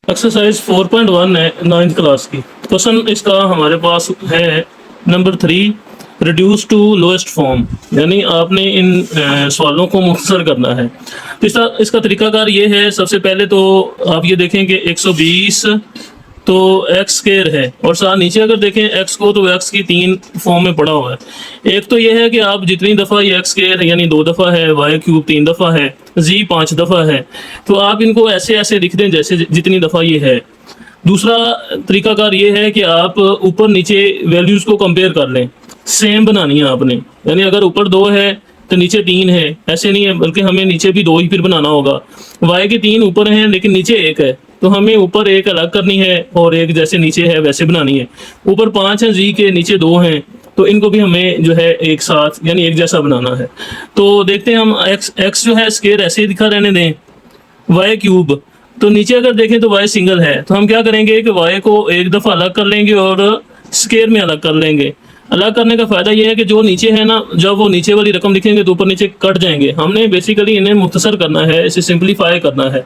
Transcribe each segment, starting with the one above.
Exercise 4.1 है 9th class की। Question इसका हमारे पास है number 3, reduce to lowest form, यानी आपने इन सवालों को मुख्तसर करना है। तो इसका तरीकाकार ये है, सबसे पहले तो आप ये देखें कि 120 तो एक्स स्क्वायर है, और साथ नीचे अगर देखें एक्स को तो एक्स की 3 फॉर्म में पड़ा हुआ है। एक तो ये है कि आप जितनी दफ़ा ये एक्स स्क्वायर यानी 2 दफ़ा है, वाई क्यूब 3 दफ़ा है, जी 5 दफ़ा है, तो आप इनको ऐसे ऐसे लिख दें जैसे जितनी दफ़ा ये है। दूसरा तरीकाकार ये है कि आप ऊपर नीचे वैल्यूज़ को कंपेयर कर लें, सेम बनानी है आपने, यानी अगर ऊपर 2 है तो नीचे 3 है, ऐसे नहीं है, बल्कि हमें नीचे भी 2 ही फिर बनाना होगा। वाई के 3 ऊपर हैं लेकिन नीचे 1 है, तो हमें ऊपर 1 अलग करनी है और 1 जैसे नीचे है वैसे बनानी है। ऊपर 5 है जी के, नीचे 2 हैं, तो इनको भी हमें जो है एक साथ यानी एक जैसा बनाना है। तो देखते हैं हम, एक्स जो है स्क्वायर ऐसे ही दिखा रहने दें, वाई क्यूब तो नीचे अगर देखें तो वाई सिंगल है, तो हम क्या करेंगे कि वाई को एक दफ़ा अलग कर लेंगे और स्क्वायर में अलग कर लेंगे। अलग करने का फ़ायदा ये है कि जो नीचे है ना, जब वो नीचे वाली रकम लिखेंगे तो ऊपर नीचे कट जाएंगे। हमने बेसिकली इन्हें मुख्तसर करना है, इसे सिंपलीफाई करना है।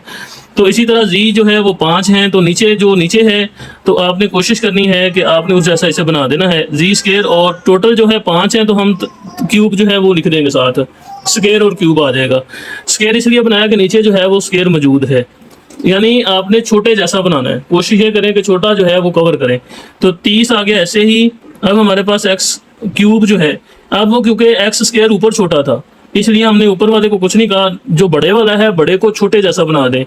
तो इसी तरह जी जो है वो 5 हैं, तो नीचे जो नीचे है तो आपने कोशिश करनी है कि आपने उस जैसा इसे बना देना है, जी स्क्वायर, और टोटल जो है 5 हैं तो हम क्यूब जो है वो लिख देंगे साथ, स्क्वायर और क्यूब आ जाएगा। स्क्वायर इसलिए बनाया कि नीचे जो है वो स्क्वायर मौजूद है, यानी आपने छोटे जैसा बनाना है, कोशिश ये करें कि छोटा जो है वो कवर करें। तो 30 आ गया ऐसे ही। अब हमारे पास एक्स क्यूब जो है, अब वो क्योंकि एक्स स्क्वायर ऊपर छोटा था इसलिए हमने ऊपर वाले को कुछ नहीं कहा, जो बड़े वाला है बड़े को छोटे जैसा बना दें।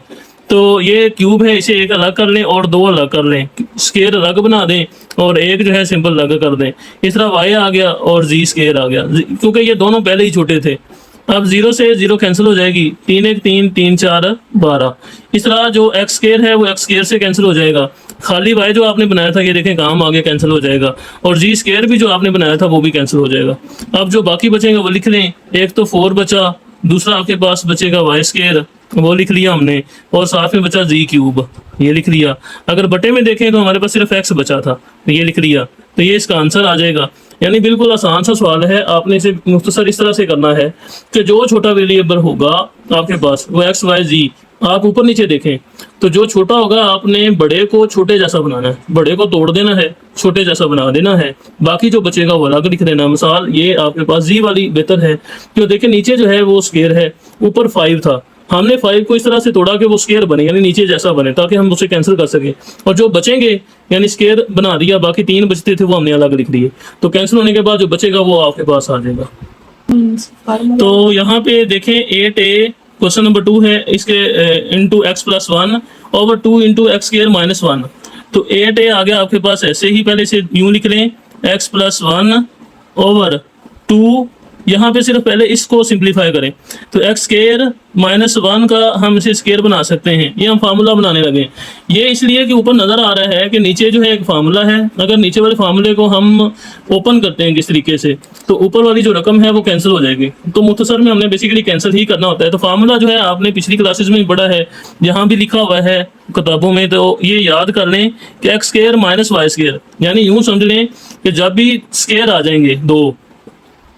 तो ये क्यूब है, इसे एक अलग कर लें और 2 अलग कर लें, स्क्वायर अलग बना दें और एक जो है सिंपल अलग कर दें। इस तरह वाई आ गया और जी स्क्वायर आ गया, क्योंकि ये दोनों पहले ही छोटे थे। अब 0 से 0 कैंसिल हो जाएगी, 3 1 3 3 4 12। इस तरह जो एक्स स्क्वायर है वो एक्स स्क्वायर से कैंसिल हो जाएगा, खाली वाई जो आपने बनाया था ये देखें काम आगे कैंसिल हो जाएगा, और जी स्क्वायर भी जो आपने बनाया था वो भी कैंसिल हो जाएगा। अब जो बाकी बचेगा वो लिख लें, एक तो 4 बचा, दूसरा आपके पास बचेगा वाई स्क्वायर, वो लिख लिया हमने, और साथ में बचा जी क्यूब, ये लिख लिया। अगर बटे में देखें तो हमारे पास सिर्फ एक्स बचा था, तो ये लिख लिया, तो ये इसका आंसर आ जाएगा। यानी बिल्कुल आसान सा सवाल है, आपने इसे मुख्तसर इस तरह से करना है कि जो छोटा वेरिएबल होगा आपके पास वो एक्स वाई जी, आप ऊपर नीचे देखें तो जो छोटा होगा आपने बड़े को छोटे जैसा बनाना है, बड़े को तोड़ देना है, छोटे जैसा बना देना है, बाकी जो बचेगा वो अलग लिख देना। मिसाल ये आपके पास जी वाली बेहतर है, क्यों देखिए नीचे जो है वो स्क्वायर है, ऊपर 5 था, हमने 5 को इस तरह से तोड़ा कि वो स्क्वायर बने यानी नीचे जैसा बने, ताकि हम उसे कैंसिल कर सकें। और जो बचेंगे यानी स्क्वायर बना दिया, बाकी 3 बचते थे वो हमने अलग लिख दिए, तो कैंसिल होने के बाद जो बचेगा वो आपके पास आ जाएगा। तो यहाँ पे देखें 8a क्वेश्चन नंबर 2 है, इसके into x plus 1 over 2 into x square minus 1। तो 8a आ गया आपके पास ऐसे ही, पहले इसे यूँ लिख लें, एक्स प्लस 1 ओवर 2, यहाँ पे सिर्फ पहले इसको सिंप्लीफाई करें तो एक्स स्क्वायर माइनस 1 का हम इसे स्क्वायर बना सकते हैं, ये हम फार्मूला बनाने लगे। ये इसलिए कि ऊपर नज़र आ रहा है कि नीचे जो है एक फार्मूला है, अगर नीचे वाले फार्मूले को हम ओपन करते हैं किस तरीके से तो ऊपर वाली जो रकम है वो कैंसिल हो जाएगी। तो मुख्तसर में हमने बेसिकली कैंसिल ही करना होता है। तो फार्मूला जो है आपने पिछली क्लासेस में भी पढ़ा है, यहाँ भी लिखा हुआ है किताबों में, तो ये याद कर लें कि x square minus y square, यानी यूँ समझ लें कि जब भी स्क्वायर आ जाएंगे 2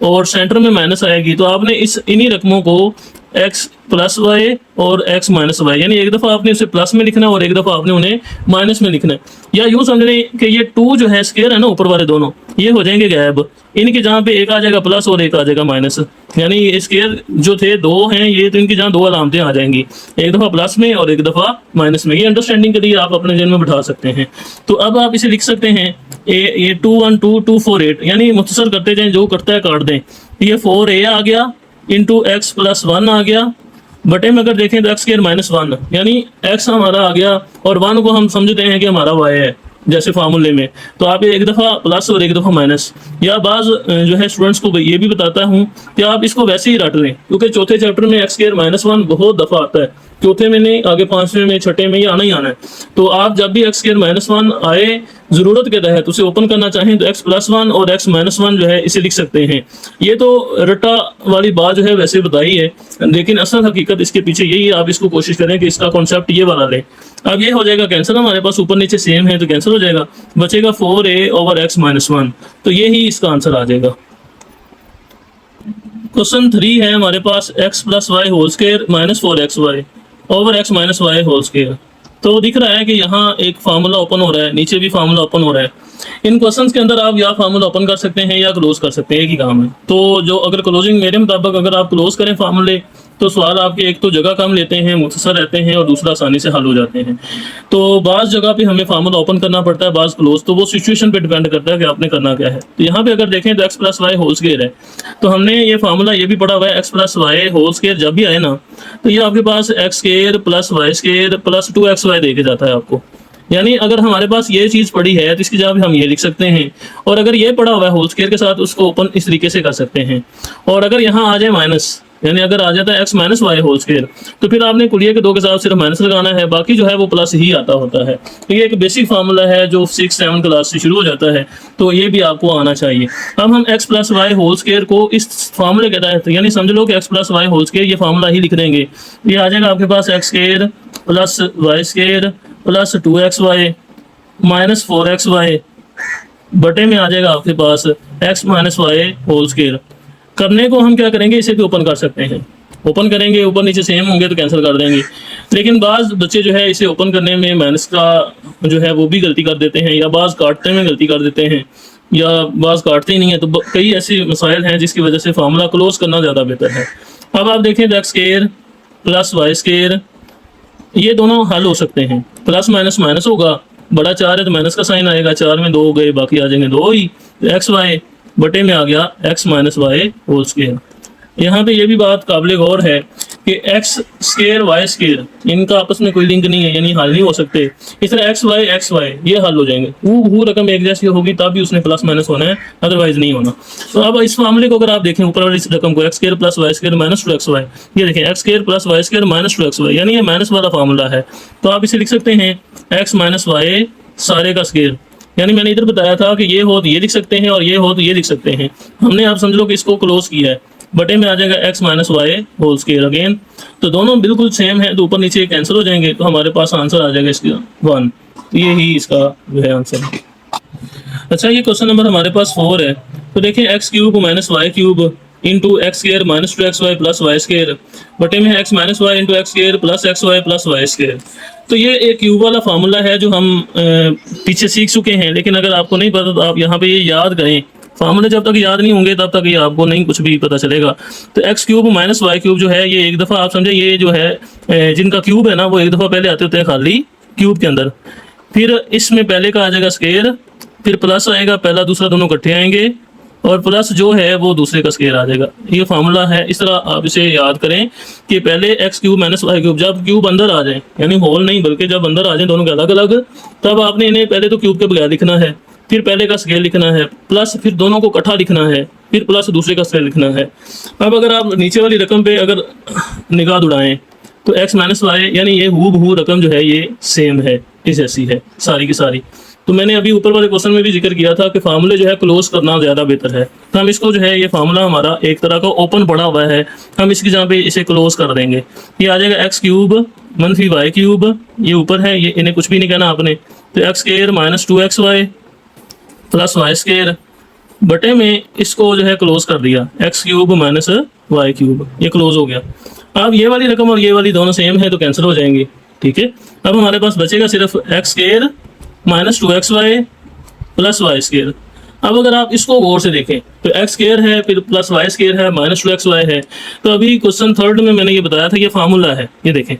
और सेंटर में माइनस आएगी तो आपने इन्हीं रकमों को x प्लस वाई और x माइनस वाई, यानी एक दफ़ा आपने उसे प्लस में लिखना है और एक दफ़ा आपने उन्हें माइनस में लिखना है। या यूँ समझ लें कि ये 2 जो है स्क्वायर है ना ऊपर वाले दोनों, ये हो जाएंगे गायब, इनके जहाँ पे एक आ जाएगा प्लस और एक आ जाएगा माइनस, यानी स्क्वायर जो थे 2 हैं ये, तो इनकी जहाँ 2 अलामतें आ जाएंगी, एक दफ़ा प्लस में और एक दफ़ा माइनस में। ये अंडरस्टैंडिंग के लिए आप अपने जहन में बिठा सकते हैं। तो अब आप इसे लिख सकते हैं ये 2 1 2 2 4 8, यानी मुख्तसर करते जाएं, जो करता है काट दें। ये 4a आ गया इंटू एक्स प्लस 1 आ गया, बटे में अगर देखें तो एक्स स्क्वायर माइनस 1, यानी एक्स हमारा आ गया और 1 को हम समझते हैं कि हमारा वाई है जैसे फार्मूले में, तो आप एक दफ़ा प्लस और एक दफ़ा माइनस। या बाज़ जो है स्टूडेंट्स को ये भी बताता हूँ कि आप इसको वैसे ही रट लें, क्योंकि चौथे चैप्टर में एक्स स्क्वायर माइनस 1 बहुत दफ़ा आता है, चौथे में नहीं, आगे 5वें में, 6ठे में, ये आना ही आना है। तो आप जब भी एक्स स्क्वायर माइनस 1 आए ज़रूरत के तहत उसे ओपन करना चाहें तो एक्स प्लस 1 और एक्स माइनस 1 जो है इसे लिख सकते हैं। ये तो रट्टा वाली बात जो है वैसे बताई है, लेकिन असल हकीकत इसके पीछे यही है। आप इसको कोशिश करें कि इसका कॉन्सेप्ट ये वाला लें। अब ये हो जाएगा कैंसिल, हमारे पास ऊपर नीचे सेम है तो कैंसिल हो जाएगा, बचेगा 4a ओवर एक्स माइनस 1, तो ये ही इसका आंसर आ जाएगा। क्वेश्चन 3 है हमारे पास, x plus y whole square minus 4xy over x minus y whole square. तो दिख रहा है कि यहाँ एक फार्मूला ओपन हो रहा है, नीचे भी फार्मूला ओपन हो रहा है। इन क्वेश्चंस के अंदर आप या फार्मूला ओपन कर सकते हैं या क्लोज कर सकते हैं, एक ही काम है। तो जो अगर क्लोजिंग मेरे मुताबिक अगर आप क्लोज करें फार्मूले, तो सवाल आपके एक तो जगह कम लेते हैं, मुख्तसर रहते हैं, और दूसरा आसानी से हल हो जाते हैं। तो बाज़ जगह पे हमें फार्मूला ओपन करना पड़ता है, बाज़ क्लोज, तो वो सिचुएशन पे डिपेंड करता है कि आपने करना क्या है। तो यहाँ पे अगर देखें तो x plus y whole square है, तो हमने ये फार्मूला ये भी पढ़ा हुआ है, x plus y whole square जब भी आए ना, तो ये आपके पास x square plus y square plus 2xy दे के जाता है आपको। यानी अगर हमारे पास ये चीज़ पड़ी है तो इसकी जगह हम ये लिख सकते हैं, और अगर ये पड़ा हुआ है होल स्क्वायर के साथ, उसको ओपन इस तरीके से कर सकते हैं। और अगर यहाँ आ जाए माइनस, यानी अगर आ जाता है x minus y whole square, तो फिर आपने कुलिये के दो के साथ सिर्फ माइनस लगाना है, बाकी जो है वो प्लस ही आता होता है। तो ये एक बेसिक फार्मूला है जो 6-7 क्लास से शुरू हो जाता है, तो ये भी आपको आना चाहिए। अब हम x plus y whole square को इस फार्मूले के तहत, यानी समझ लो कि x plus y whole square ये फार्मूला ही लिख देंगे। ये आ जाएगा आपके पास x square plus y square plus 2xy minus 4xy बटे में आ जाएगा आपके पास x minus y whole square. करने को हम क्या करेंगे, इसे भी ओपन कर सकते हैं, ओपन करेंगे, ऊपर नीचे सेम होंगे तो कैंसिल कर देंगे। लेकिन बाज़ बच्चे जो है इसे ओपन करने में माइनस का जो है वो भी गलती कर देते हैं, या बाज़ काटने में गलती कर देते हैं, या बाज़ काटते ही नहीं है। तो कई ऐसे मसाइल हैं जिसकी वजह से फार्मूला क्लोज करना ज़्यादा बेहतर है। अब आप देखें तो x square plus y square ये दोनों हल हो सकते हैं, प्लस माइनस माइनस होगा, बड़ा 4 है तो माइनस का साइन आएगा, 4 में 2 हो गए, बाकी आ जाएंगे 2 ही। तो एक्स वाई बटे में आ गया x minus y whole square. यहाँ पे ये भी बात काबिल गौर है कि एक्स स्क्वायर वाई स्क्वायर इनका आपस में कोई लिंक नहीं है, यानी हल नहीं हो सकते। इस तरह एक्स वाई ये हल हो जाएंगे, वो रकम एक जैसी होगी तब भी उसने प्लस माइनस होना है, अदरवाइज नहीं होना। तो अब इस मामले को अगर आप देखें, ऊपर वाली इस रकम को x square plus y square minus 2xy, ये देखें x square plus y square minus 2xy, यानी ये माइनस वाला फार्मूला है। तो आप इसे लिख सकते हैं एक्स माइनस वाई सारे का स्क्वायर। यानी मैंने इधर बताया था कि ये हो तो ये लिख सकते हैं और ये हो तो ये लिख सकते हैं, हमने आप समझ लो कि इसको क्लोज किया है, बटे में आ जाएगा x minus y whole square again. तो दोनों बिल्कुल सेम है, तो ऊपर नीचे कैंसिल हो जाएंगे, तो हमारे पास आंसर आ जाएगा इसका 1। तो ये ही इसका जो है आंसर है। अच्छा, ये क्वेश्चन नंबर हमारे पास 4 है। तो देखिए x cube minus y cube into x square minus 2xy plus y square बटे में x minus y into x square plus xy plus y square. तो ये एक क्यूब वाला फार्मूला है जो हम पीछे सीख चुके हैं, लेकिन अगर आपको नहीं पता तो आप यहाँ पे ये याद करें। फार्मूले जब तक याद नहीं होंगे तब तक ये आपको नहीं कुछ भी पता चलेगा। तो x cube minus y cube जो है, ये एक दफ़ा आप समझे, ये जो है जिनका क्यूब है ना वो एक दफ़ा पहले आते होते हैं खाली क्यूब के अंदर, फिर इसमें पहले का आ जाएगा स्क्वायर, फिर प्लस आएगा, पहला दूसरा दोनों इकट्ठे आएंगे, और प्लस जो है वो दूसरे का स्क्वायर आ जाएगा। ये फार्मूला है, इस तरह आप इसे याद करें कि पहले x cube minus y cube, जब क्यूब अंदर आ जाए, यानी होल नहीं बल्कि जब अंदर आ जाए दोनों के अलग अलग, तब आपने इन्हें पहले तो क्यूब के बगैर लिखना है, फिर पहले का स्क्वायर लिखना है, प्लस फिर दोनों को इकट्ठा लिखना है, फिर प्लस दूसरे का स्क्वायर लिखना है। अब अगर आप नीचे वाली रकम पे अगर निगाह उड़ाएं तो एक्स माइनस वाई, यानी ये हूबहू रकम जो है ये सेम है, इस ऐसी है सारी की सारी। तो मैंने अभी ऊपर वाले क्वेश्चन में भी जिक्र किया था कि फार्मूले जो है क्लोज करना ज़्यादा बेहतर है। तो हम इसको जो है, ये फार्मूला हमारा एक तरह का ओपन पड़ा हुआ है, हम इसकी जहाँ पे इसे क्लोज कर देंगे। ये आ जाएगा एक्स क्यूब मनफी वाई क्यूब, ये ऊपर है, ये इन्हें कुछ भी नहीं कहना आपने। तो x square minus 2xy plus y square बटे में इसको जो है क्लोज कर दिया, x cube minus y cube, ये क्लोज हो गया। अब ये वाली रकम और ये वाली दोनों सेम है तो कैंसिल हो जाएंगे, ठीक है। अब हमारे पास बचेगा सिर्फ x square minus 2xy plus y square. अब अगर आप इसको गौर से देखें तो एक्स स्क्वायर है, फिर प्लस वाई स्क्वायर है, माइनस 2xy है। तो अभी क्वेश्चन 3 में मैंने ये बताया था, ये फार्मूला है, ये देखें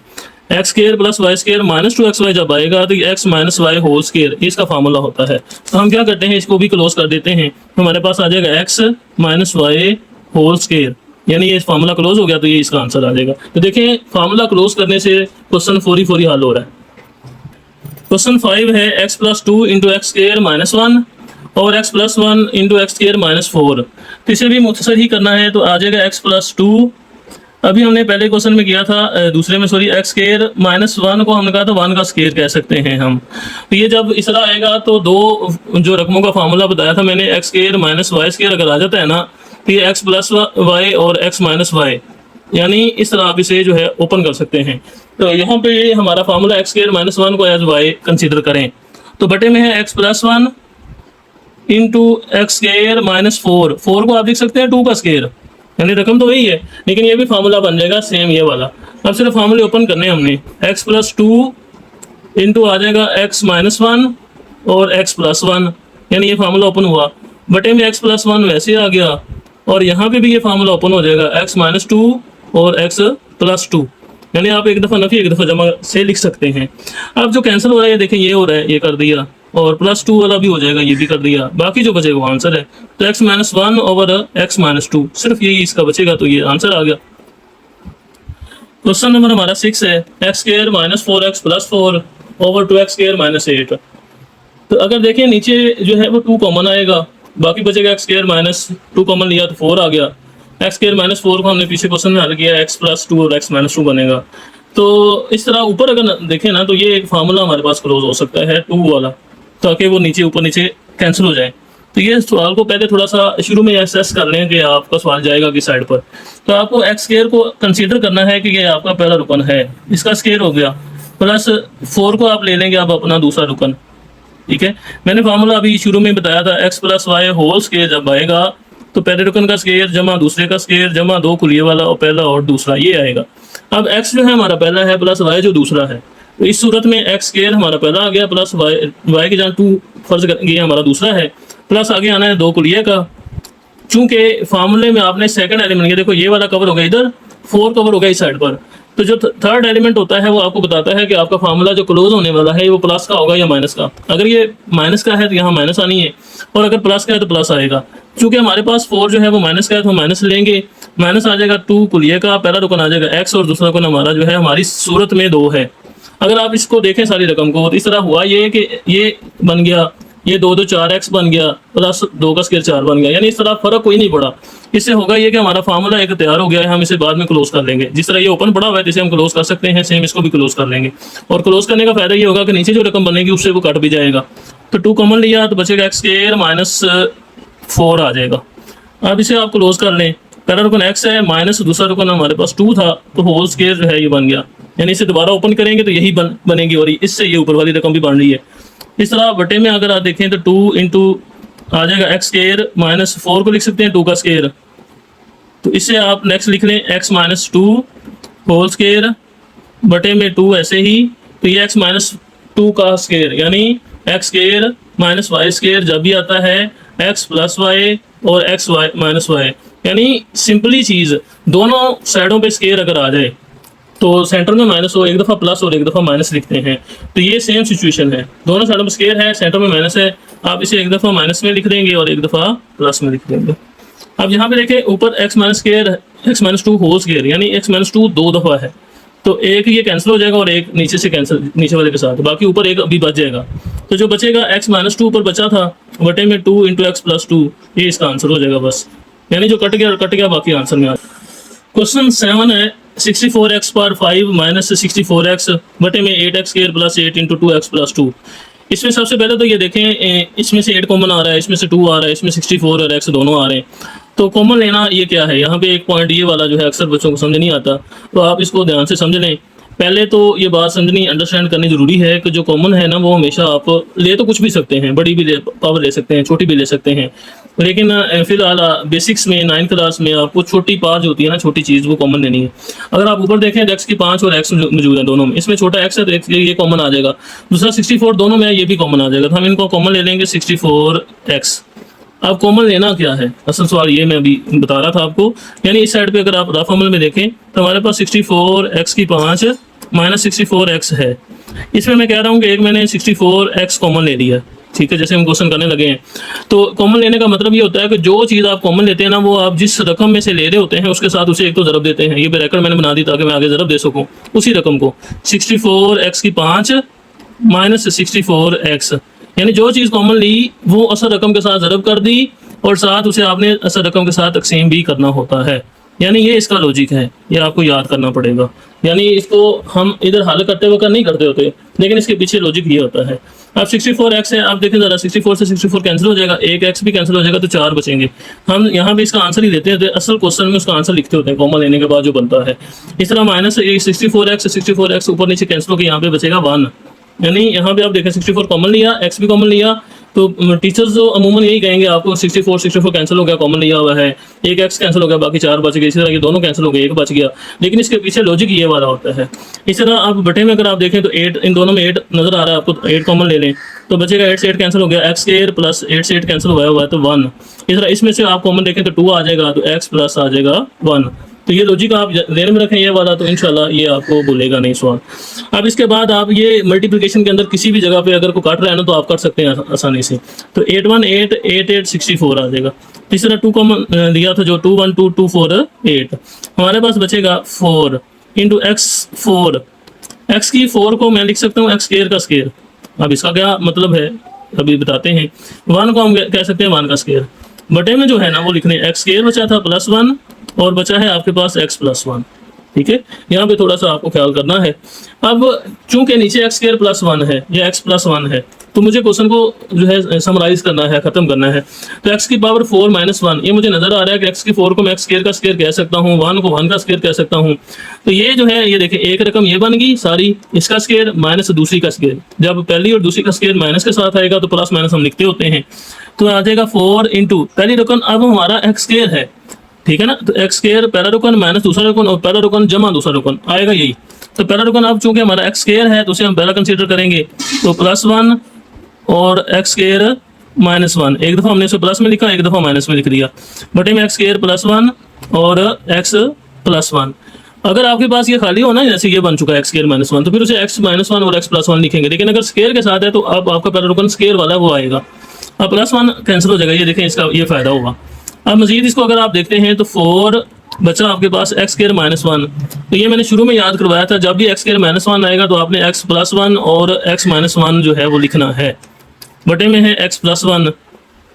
x square plus y square minus 2xy जब आएगा तो x minus y whole square इसका फार्मूला होता है। तो हम क्या करते हैं, इसको भी क्लोज कर देते हैं, हमारे पास आ जाएगा x minus y whole square, यानी ये फार्मूला क्लोज हो गया, तो ये इसका आंसर आ जाएगा। तो देखें फार्मूला क्लोज करने से क्वेश्चन 4 ही हल हो रहा है। क्वेश्चन 5 है x plus 2 into x square minus 1 और x plus 1 into x square minus 4। तो इसे भी मुख्तसर ही करना है, तो आ जाएगा एक्स प्लस 2। अभी हमने पहले क्वेश्चन में किया था, दूसरे में सॉरी, एक्स स्क्वायर माइनस 1 को हमने कहा था 1 का स्क्वायर कह सकते हैं हम। तो ये जब इस तरह आएगा तो दो जो रकमों का फार्मूला बताया था मैंने, x square minus y square अगर आ जाता है ना, तो ये एक्स प्लस वाई और एक्स माइनस वाई, यानी इस तरह आप इसे जो है ओपन कर सकते हैं। तो यहाँ पे ये हमारा फार्मूला एक्स स्क्वायर माइनस 1 को एज वाई कंसीडर करें, तो बटे में है x plus 1 into x square minus 4 को आप लिख सकते हैं 2 का स्क्वायर, यानी रकम तो वही है लेकिन ये भी फार्मूला बन जाएगा सेम ये वाला। अब सिर्फ फार्मूले ओपन करने हमने, एक्स प्लस 2 इनटू आ जाएगा x माइनस वन और x प्लस वन, यानी ये फार्मूला ओपन हुआ, बटे में x प्लस वन वैसे आ गया, और यहाँ पे भी ये फार्मूला ओपन हो जाएगा x माइनस टू और x प्लस टू, यानी आप एक दफ़ा नफी एक दफ़ा जमा से लिख सकते हैं। अब जो कैंसिल हो रहा है ये देखें, ये हो रहा है, ये कर दिया, और प्लस टू वाला भी हो जाएगा, ये भी कर दिया, बाकी जो बचेगा वो आंसर है। तो x minus one over x minus two, सिर्फ यही इसका बचेगा, तो ये आंसर आ गया। क्वेश्चन नंबर हमारा 6 है x square minus 4x plus 4 over 2x square minus 8। तो अगर देखें नीचे जो है वो 2 कॉमन आएगा, बाकी बचेगा एक्स स्क्वायर माइनस 2 कॉमन लिया तो 4 आ गया, एक्स स्क्वायर माइनस 4 को हमने पीछे क्वेश्चन में हल किया, x प्लस 2 और x माइनस 2 बनेगा। तो इस तरह ऊपर अगर देखें ना तो ये एक फार्मूला हमारे पास क्लोज हो सकता है 2 वाला, ताकि वो नीचे ऊपर नीचे कैंसिल हो जाए। तो ये सवाल को पहले थोड़ा सा शुरू में एसेस कर लें कि आपका सवाल जाएगा किस साइड पर। तो आपको एक्स स्क्वायर को कंसीडर करना है कि ये आपका पहला रुकन है, इसका स्क्वायर हो गया, प्लस 4 को आप ले लेंगे अब अपना दूसरा रुकन, ठीक है। मैंने फार्मूला अभी शुरू में बताया था, x plus y whole square जब आएगा तो पहले रुकन का स्क्वायर जमा दूसरे का स्क्वायर जमा 2 कुलिये वाला और पहला और दूसरा, ये आएगा। अब एक्स जो है हमारा पहला है प्लस वाई जो दूसरा है, तो इस सूरत में एक्स स्क्वायर हमारा पहला आ गया प्लस वाई के जहाँ 2 फर्ज करेंगे हमारा दूसरा है, प्लस आगे आना है 2 कुलिये का। चूंकि फार्मूले में आपने सेकंड एलिमेंट, ये देखो ये वाला कवर हो गया इधर, 4 कवर हो गया इस साइड पर, तो जो थर्ड एलिमेंट होता है वो आपको बताता है कि आपका फार्मूला जो क्लोज होने वाला है वो प्लस का होगा या माइनस का। अगर ये माइनस का है तो यहाँ माइनस आनी है, और अगर प्लस का है तो प्लस आएगा। चूंकि हमारे पास 4 जो है वो माइनस का है तो माइनस लेंगे, माइनस आ जाएगा 2 कुलिये का, पहला रुकन आ जाएगा x और दूसरा रुकन हमारा जो है हमारी सूरत में 2 है। अगर आप इसको देखें सारी रकम को तो इस तरह हुआ ये कि ये बन गया, ये 2 2 4x बन गया, प्लस 2 का स्क्वायर 4 बन गया, यानी इस तरह फर्क कोई नहीं पड़ा। इससे होगा ये कि हमारा फार्मूला एक तैयार हो गया है, हम इसे बाद में क्लोज कर लेंगे। जिस तरह ये ओपन पड़ा हुआ है इसे हम क्लोज कर सकते हैं, सेम इसको भी क्लोज कर लेंगे। और क्लोज करने का फायदा ये होगा कि नीचे जो रकम बनेगी उससे वो कट भी जाएगा। तो 2 कॉमन लिया तो बचेगा एक्स स्क्वायर माइनस 4 आ जाएगा। अब इसे आप क्लोज कर लें, पहला रुकन x है माइनस दूसरा रुकन हमारे पास 2 था, तो होल स्क्वायर जो है ये बन गया, यानी इसे दोबारा ओपन करेंगे तो यही बनेगी, और इससे ये ऊपर वाली रकम भी बन रही है। इस तरह बटे में अगर आप देखें तो 2 इंटू आ जाएगा एक्स स्क्वायर माइनस 4 को लिख सकते हैं 2 का स्क्वायर, तो इससे आप नेक्स्ट लिख लें x माइनस 2 होल स्क्वायर बटे में 2 ऐसे ही, तो ये x माइनस 2 का स्क्वायर, यानी x square minus y square जब भी आता है x प्लस वाई और x वाई माइनस वाई, यानी सिंपली चीज़ दोनों साइडों पे स्क्वायर अगर आ जाए तो सेंटर में माइनस हो, एक दफ़ा प्लस और एक दफ़ा माइनस लिखते हैं, तो ये सेम सिचुएशन है, दोनों साइडों में स्क्वायर है, सेंटर में माइनस है, आप इसे एक दफ़ा माइनस में लिख देंगे और एक दफ़ा प्लस में लिख देंगे। अब यहाँ पे देखें ऊपर x minus square x minus 2 whole square, यानी x माइनस 2 2 दफ़ा है, तो एक ये कैंसिल हो जाएगा और एक नीचे से कैंसिल नीचे वाले के साथ, बाकी ऊपर एक अभी बच जाएगा। तो जो बचेगा x माइनस 2 ऊपर बचा था बटे में 2 इंटू एक्स प्लस 2, ये इसका आंसर हो जाएगा बस, यानी जो कट गया बाकी आंसर में आ। क्वेश्चन 7 है 64x पर 5 माइनस 64x बटे में 8x square plus 8 into 2x plus 2। इसमें सबसे पहले तो ये देखें, इसमें से 8 कॉमन आ रहा है, इसमें से 2 आ रहा है, इसमें 64 और x दोनों आ रहे हैं, तो कॉमन लेना ये क्या है। यहाँ पे एक पॉइंट ये वाला जो है अक्सर बच्चों को समझ नहीं आता, तो आप इसको ध्यान से समझ लें। पहले तो ये बात समझनी अंडरस्टैंड करनी ज़रूरी है कि जो कॉमन है ना वो हमेशा आप ले तो कुछ भी सकते हैं, बड़ी भी पावर ले सकते हैं, छोटी भी ले सकते हैं, लेकिन फिलहाल बेसिक्स में 9th क्लास में आपको छोटी पावर जो होती है ना, छोटी चीज़ वो कॉमन लेनी है। अगर आप ऊपर देखें तो x की 5 और x मौजूद है दोनों में, इसमें छोटा x है तो ये कॉमन आ जाएगा, दूसरा 64 दोनों में ये भी कॉमन आ जाएगा, तो हम इनको कॉमन ले लेंगे 64x। अब कॉमन लेना क्या है, असल सवाल ये मैं अभी बता रहा था आपको, यानी इस साइड पे अगर आप रफ अमल में देखें तो हमारे पास 64x की 5 माइनस 64x है। इसमें मैं कह रहा हूँ कि एक मैंने 64x कॉमन ले लिया, ठीक है, जैसे हम क्वेश्चन करने लगे हैं। तो कॉमन लेने का मतलब ये होता है कि जो चीज़ आप कॉमन लेते हैं ना वो आप जिस रकम में से ले रहे होते हैं उसके साथ उसे एक तो ज़रब देते हैं, ये ब्रैकेट मैंने बना दी ताकि मैं आगे ज़रब दे सकूँ उसी रकम को। 64x की 5 माइनस 64x, यानी जो चीज़ कॉमन ली वो असल रकम के साथ ज़रब कर दी और साथ उसे आपने असल रकम के साथ तकसीम भी करना होता है, यानी ये इसका लॉजिक है, ये आपको याद करना पड़ेगा। यानी इसको हम इधर हल करते वक्त नहीं करते होते, लेकिन इसके पीछे लॉजिक ये होता है। अब 64x है, आप देखें ज़रा 64 से 64 कैंसिल हो जाएगा, एक x भी कैंसिल हो जाएगा तो 4 बचेंगे। हम यहाँ पे इसका आंसर ही देते हैं, असल क्वेश्चन में उसका आंसर लिखते होते हैं कॉमन लेने के बाद जो बनता है। इस तरह माइनस 64x ऊपर नीचे कैंसिल होकर यहाँ पे बचेगा 1, यानी यहाँ पे आप देखें 64 कॉमन लिया, x भी कॉमन लिया, तो टीचर्स जो अमूमन यही कहेंगे आपको 64 कैंसिल हो गया, कॉमन लिया हुआ है, एक एक्स कैंसिल हो गया, बाकी 4 बच गए, इसी तरह ये दोनों कैंसिल हो गए, एक बच गया। लेकिन इसके पीछे लॉजिक ये वाला होता है। इस तरह आप बटे में अगर आप देखें तो 8, इन दोनों में 8 नजर आ रहा है आपको, 8 कॉमन ले लें तो बचेगा 8 से 8 कैंसिल हो गया, एक्स स्क्वायर प्लस 8 से 8 कैंसिल हुआ है तो 1। इस तरह इसमें से आप कॉमन देखें तो 2 आ जाएगा, तो एक्स प्लस आ जाएगा 1। तो ये लॉजिक आप ध्यान में रखें ये वाला, तो इंशाल्लाह ये आपको बोलेगा नहीं सवाल। अब इसके बाद आप ये मल्टीप्लिकेशन के अंदर किसी भी जगह पे अगर को काट रहा है ना तो आप कर सकते हैं आसानी से। तो 8 1 8 8 8 64 आ जाएगा। तीसरा 2 कॉमन लिया था जो 2 1 2 2 4 8, हमारे पास बचेगा 4 इंटू एक्स 4। एक्स की 4 को मैं लिख सकता हूँ एक्स स्क्वायर का स्क्वायर। अब इसका क्या मतलब है अभी बताते हैं। 1 को हम कह सकते हैं 1 का स्क्वायर, बटे में जो है ना वो लिखने एक्स स्क्वायर बचा था प्लस 1 और बचा है आपके पास x प्लस 1। ठीक है, यहाँ पे थोड़ा सा आपको ख्याल करना है। अब चूंकि नीचे एक्स स्क्वायर प्लस 1 है या x प्लस 1 है तो मुझे क्वेश्चन को जो है समराइज करना है, खत्म करना है। तो x की पावर 4 माइनस 1, ये मुझे नजर आ रहा है कि x की 4 को मैं एक्स स्क्वायर का स्क्वायर कह सकता हूँ, 1 को 1 का स्क्वायर कह सकता हूँ। तो ये जो है ये देखिए एक रकम ये बन गई सारी, इसका स्क्वायर माइनस दूसरी का स्क्वायर। जब पहली और दूसरी का स्क्वायर माइनस के साथ आएगा तो प्लस माइनस हम लिखते होते हैं। तो आ जाएगा 4 इंटू पहली रकम अब हमारा एक्स स्क्वायर है, ठीक है ना। तो एक्स स्क्वायर पहला रुकन माइनस दूसरा रुकन और पहला रुकन जमा दूसरा रुकन आएगा यही। तो पहला रुकन अब चूंकि हमारा एक्स स्क्वायर है तो उसे हम पहला कंसीडर करेंगे, तो प्लस 1 और एक्स स्क्वायर माइनस 1। एक दफा हमने इसे प्लस में लिखा, एक दफा माइनस में लिख दिया। बटे में एक्स स्क्वायर प्लस 1 और एक्स प्लस 1। अगर आपके पास ये खाली हो ना, जैसे ये बन चुका है एक्स स्क्वायर माइनस 1, तो फिर उसे एक्स माइनस 1 और एक्स प्लस 1 लिखेंगे। लेकिन अगर स्क्वायर के साथ है तो अब आपका पहला रुकन स्क्वायर वाला वो आएगा। अब प्लस 1 कैंसिल हो जाएगा, ये देखें इसका ये फायदा होगा। अब मजीद इसको अगर आप देखते हैं तो 4 बचा आपके पास एक्स स्क्वायर माइनस 1। तो ये मैंने शुरू में याद करवाया था, जब भी एक्स स्क्वायर माइनस 1 आएगा तो आपने एक्स प्लस 1 और एक्स माइनस 1 जो है वो लिखना है। बटे में है एक्स प्लस 1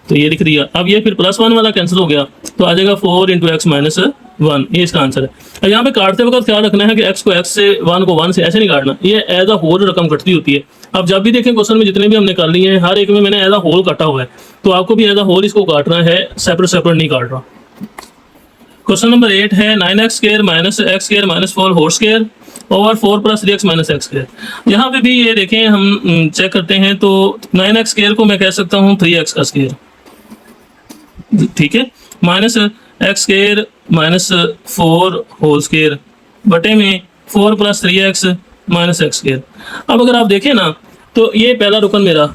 तो ये लिख दिया। अब ये फिर प्लस 1 वाला कैंसिल हो गया तो आ जाएगा 4 इंटू एक्स माइनस 1, ये इसका आंसर है। और यहाँ पे काटते वक्त ख्याल रखना है कि एक्स को एक्स से 1 को 1 से ऐसे नहीं काटना, ये एज अ होल रकम कटती होती है। अब जब भी देखें क्वेश्चन में जितने भी हमने कर लिए हैं हर एक में मैंने एज अ होल काटा हुआ है, तो आपको भी एज अ होल इसको काटना है, सेपरेट नहीं काट रहा। क्वेश्चन नंबर 8 है 9x square minus x square minus 4 whole square over 4 plus 3x minus x square. यहाँ पे भी ये देखें हम चेक करते हैं तो 9x स्क्वायर को मैं कह सकता हूँ 3x का स्क्वायर, ठीक है, minus x square minus 4 whole square बटे में 4 plus 3x minus x square. अब अगर आप देखें ना तो ये पहला रुकन मेरा,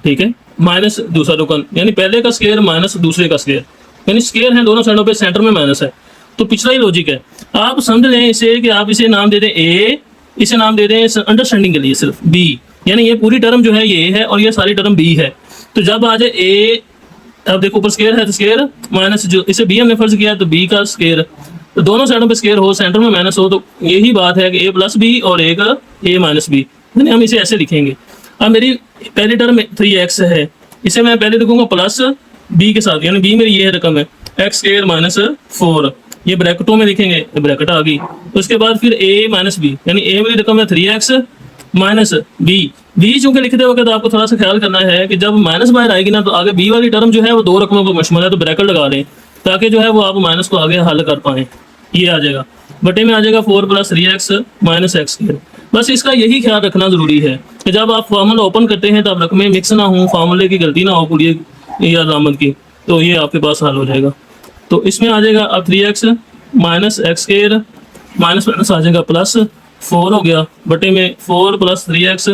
ठीक है, माइनस दूसरा रुकन, यानी पहले का स्क्वायर माइनस दूसरे का स्क्वायर, यानी स्क्वायर है दोनों साइडों पे, सेंटर में माइनस है। तो पिछला ही लॉजिक है, आप समझ लें इसे कि आप इसे नाम दे दें ए, इसे नाम दे दें अंडरस्टैंडिंग के लिए सिर्फ बी, यानी ये पूरी टर्म जो है ये है और ये सारी टर्म बी है। तो जब आ जाए ए, अब देखो ऊपर स्क्वायर है तो स्क्वायर माइनस जो इसे बी हमने फर्ज किया तो बी का स्क्वायर, तो दोनों साइडों पे स्क्वायर हो, सेंटर में माइनस हो, तो यही बात है कि ए प्लस बी और एक ए माइनस बी, यानी हम इसे ऐसे लिखेंगे। अब मेरी पहली टर्म 3x है, इसे मैं पहले लिखूंगा प्लस बी के साथ, यानी बी मेरी ये रकम है एक्स स्क्वायर माइनस 4, ये ब्रैकेटों में लिखेंगे, ब्रैकेट आ गई। उसके बाद फिर ए माइनस बी, यानी ए मेरी रकम है 3x माइनस बी चूंकि लिखते वक्त तो आपको थोड़ा सा ख्याल करना है कि जब माइनस बाहर आएगी ना तो आगे बी वाली टर्म जो है वो 2 रकमों को मुश्तमिल है, तो ब्रैकेट लगा लें ताकि जो है वो आप माइनस को आगे हल कर पाएँ। ये आ जाएगा बटे में आ जाएगा 4 plus 3x minus x square. बस इसका यही ख्याल रखना जरूरी है कि जब आप फार्मूला ओपन करते हैं तब रकमें मिक्स ना हो, फार्मूले की गलती ना हो पूरी अलामत की, तो ये आपके पास हल हो जाएगा। तो इसमें आ जाएगा अब 3x minus x square minus minus आ जाएगा प्लस 4 हो गया बटे में 4 plus 3x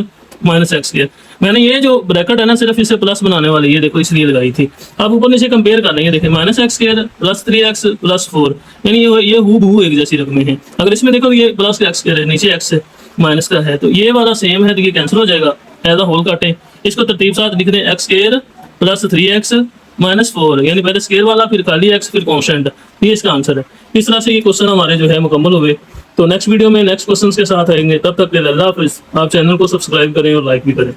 minus x square. मैंने ये जो ब्रैकेट है ना सिर्फ इसे प्लस बनाने वाली ये देखो इसलिए लगाई थी। अब ऊपर नीचे कंपेयर कर लेंगे, देखिए minus x square plus 3x plus 4, यानी ये हूबहू एक जैसी रकमें हैं। अगर इसमें देखो ये प्लस एक्स स्क्वायर है, नीचे एक्स माइनस का है, तो ये वाला सेम है तो ये कैंसिल हो जाएगा, एज अ होल काटें। इसको तरतीब साथ लिख दें x square plus 3x minus 4, यानी पहले स्क्वायर वाला फिर खाली एक्स फिर कॉन्स्टेंट, ये इसका आंसर है। इस तरह से ये क्वेश्चन हमारे जो है मुकम्मल हुए। तो नेक्स्ट वीडियो में नेक्स्ट क्वेश्चन के साथ आएंगे, तब तक के लिए अल्लाह हाफिज़। आप चैनल को सब्सक्राइब करें और लाइक भी करें।